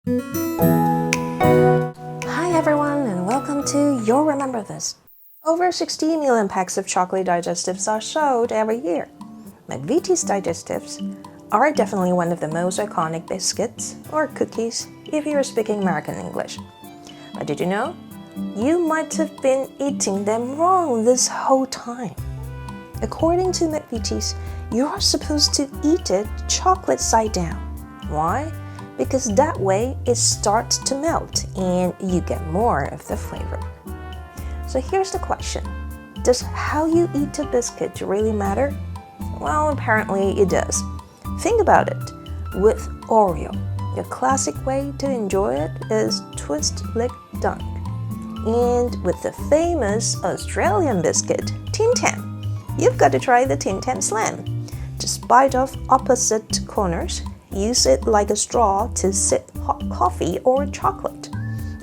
Hi everyone, and welcome to You'll Remember This. Over 60 million packs of chocolate digestives are sold every year. McVitie's Digestives are definitely one of the most iconic biscuits or cookies if you're speaking American English. But did you know? You might have been eating them wrong this whole time. According to McVitie's, you are supposed to eat it chocolate side down. Why? Because that way it starts to melt and you get more of the flavor. So here's the question. Does how you eat a biscuit really matter? Well, apparently it does. Think about it. With Oreo, the classic way to enjoy it is twist, lick, dunk. And with the famous Australian biscuit, Tim Tam, you've got to try the Tim Tam Slam. Just bite off opposite corners. Use it like a straw to sip hot coffee or chocolate.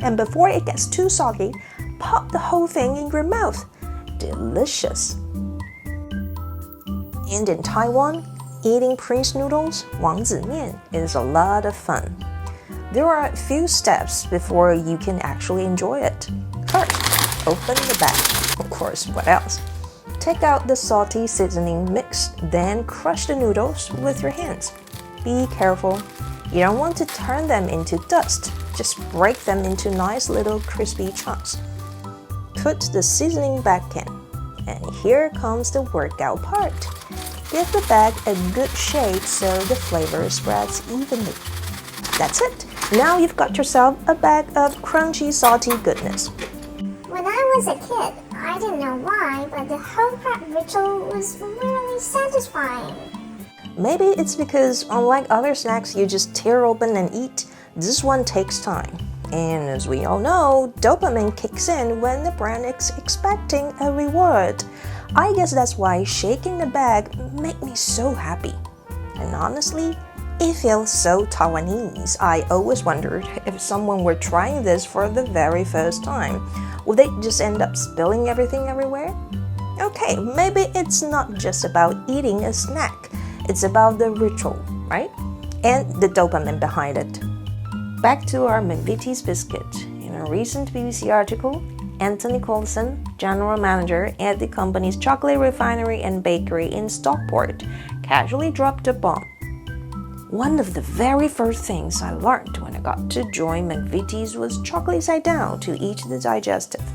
And before it gets too soggy, pop the whole thing in your mouth. Delicious. And in Taiwan, eating Prince noodles, 王子面, is a lot of fun. There are a few steps before you can actually enjoy it. First, open the bag. Of course, what else? Take out the salty seasoning mix, then crush the noodles with your hands. Be careful. You don't want to turn them into dust. Just break them into nice little crispy chunks. Put the seasoning back in. And here comes the workout part. Give the bag a good shake so the flavor spreads evenly. That's it. Now you've got yourself a bag of crunchy, salty goodness. When I was a kid, I didn't know why, but the whole prep ritual was really satisfying. Maybe it's because, unlike other snacks you just tear open and eat, this one takes time. And as we all know, dopamine kicks in when the brain is expecting a reward. I guess that's why shaking the bag made me so happy. And honestly, it feels so Taiwanese. I always wondered if someone were trying this for the very first time, would they just end up spilling everything everywhere? Okay, maybe it's not just about eating a snack. It's about the ritual, right? And the dopamine behind it. Back to our McVitie's biscuit. In a recent BBC article, Anthony Coulson, general manager at the company's chocolate refinery and bakery in Stockport, casually dropped a bomb. One of the very first things I learned when I got to join McVitie's was chocolate side down to eat the digestive.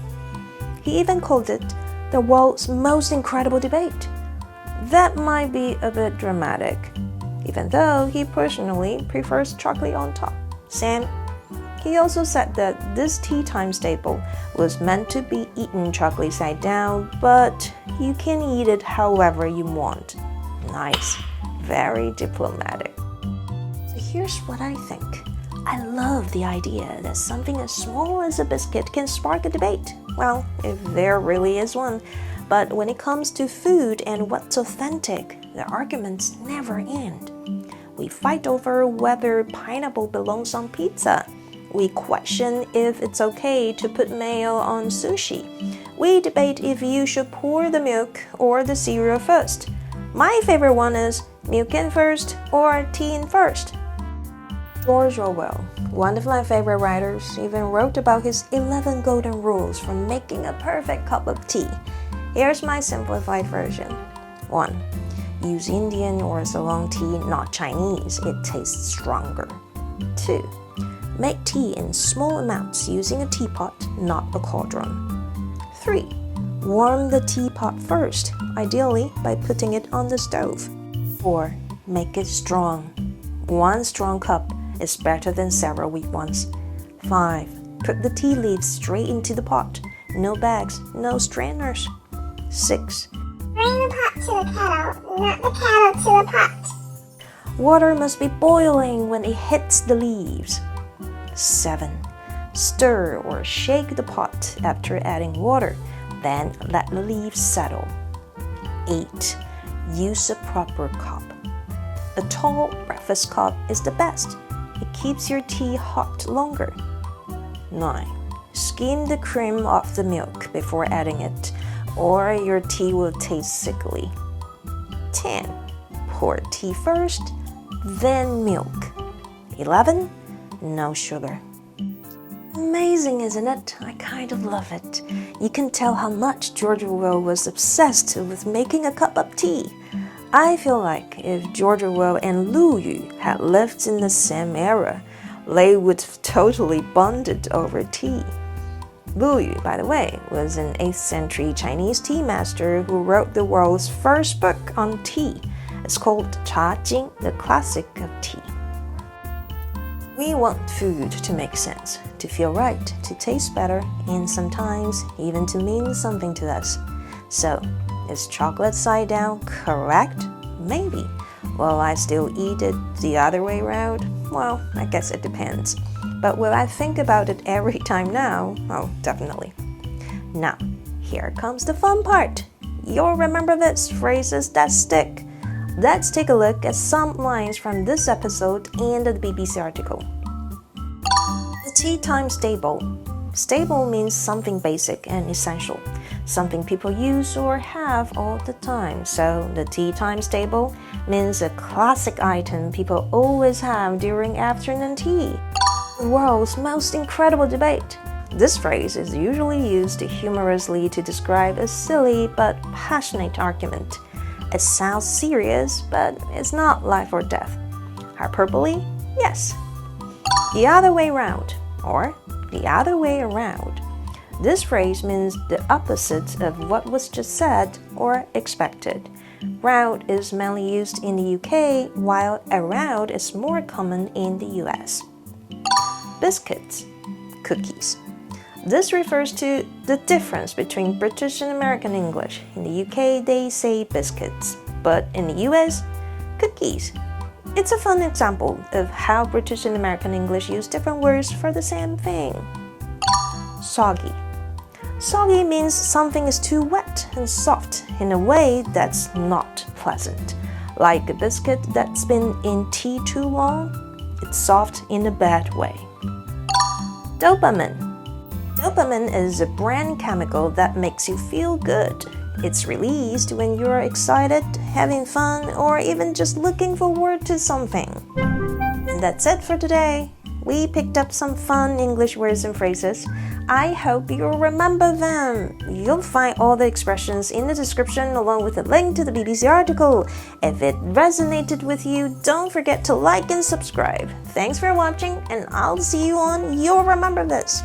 He even called it the world's most incredible debate. That might be a bit dramatic, even though he personally prefers chocolate on top. Sam, he also said that this tea time staple was meant to be eaten chocolate side down, but you can eat it however you want. Nice, very diplomatic. So here's what I think. I love the idea that something as small as a biscuit can spark a debate. Well, if there really is one. But when it comes to food and what's authentic, the arguments never end. We fight over whether pineapple belongs on pizza. We question if it's okay to put mayo on sushi. We debate if you should pour the milk or the cereal first. My favorite one is milk in first or tea in first. George Orwell, one of my favorite writers, even wrote about his 11 golden rules for making a perfect cup of tea. Here's my simplified version. 1. Use Indian or Ceylon tea, not Chinese. It tastes stronger. 2. Make tea in small amounts using a teapot, not a cauldron. 3. Warm the teapot first, ideally by putting it on the stove. 4. Make it strong. 1 strong cup is better than several weak ones. 5. Put the tea leaves straight into the pot. No bags, no strainers. 6. Bring the pot to the kettle, not the kettle to the pot. Water must be boiling when it hits the leaves. 7. Stir or shake the pot after adding water, then let the leaves settle. 8. Use a proper cup. A tall breakfast cup is the best. It keeps your tea hot longer. 9. Skim the cream off the milk before adding it, or your tea will taste sickly. 10. Pour tea first, then milk. 11. no sugar. Amazing, isn't it? I kind of love it. You can tell how much George Orwell was obsessed with making a cup of tea. I feel like if George Orwell and Lu Yu had lived in the same era, they would have totally bonded over tea. Lu Yu, by the way, was an 8th century Chinese tea master who wrote the world's first book on tea. It's called 茶经, the classic of tea.We want food to make sense, to feel right, to taste better, and sometimes even to mean something to us. So, is chocolate side down correct? Maybe. Will I still eat it the other way around? Well, I guess it depends. But will I think about it every time now? Oh, definitely. Now, here comes the fun part. You'll remember this phrases that stick.Let's take a look at some lines from this episode and the BBC article. The tea time staple. Stable means something basic and essential, something people use or have all the time. So the tea time staple means a classic item people always have during afternoon tea. The world's most incredible debate. This phrase is usually used humorously to describe a silly but passionate argument.It sounds serious, but it's not life or death. Hyperbole? Yes. The other way round, or the other way around. This phrase means the opposite of what was just said or expected. Round is mainly used in the UK, while around is more common in the US. Biscuits, cookies.This refers to the difference between British and American English. In the UK, they say biscuits, but in the US, cookies. It's a fun example of how British and American English use different words for the same thing. Soggy. Soggy means something is too wet and soft in a way that's not pleasant. Like a biscuit that's been in tea too long, it's soft in a bad way. Dopamine.Dopamine is a brain chemical that makes you feel good. It's released when you're excited, having fun, or even just looking forward to something. And that's it for today. We picked up some fun English words and phrases. I hope you'll remember them. You'll find all the expressions in the description along with a link to the BBC article. If it resonated with you, don't forget to like and subscribe. Thanks for watching, and I'll see you on You'll Remember This.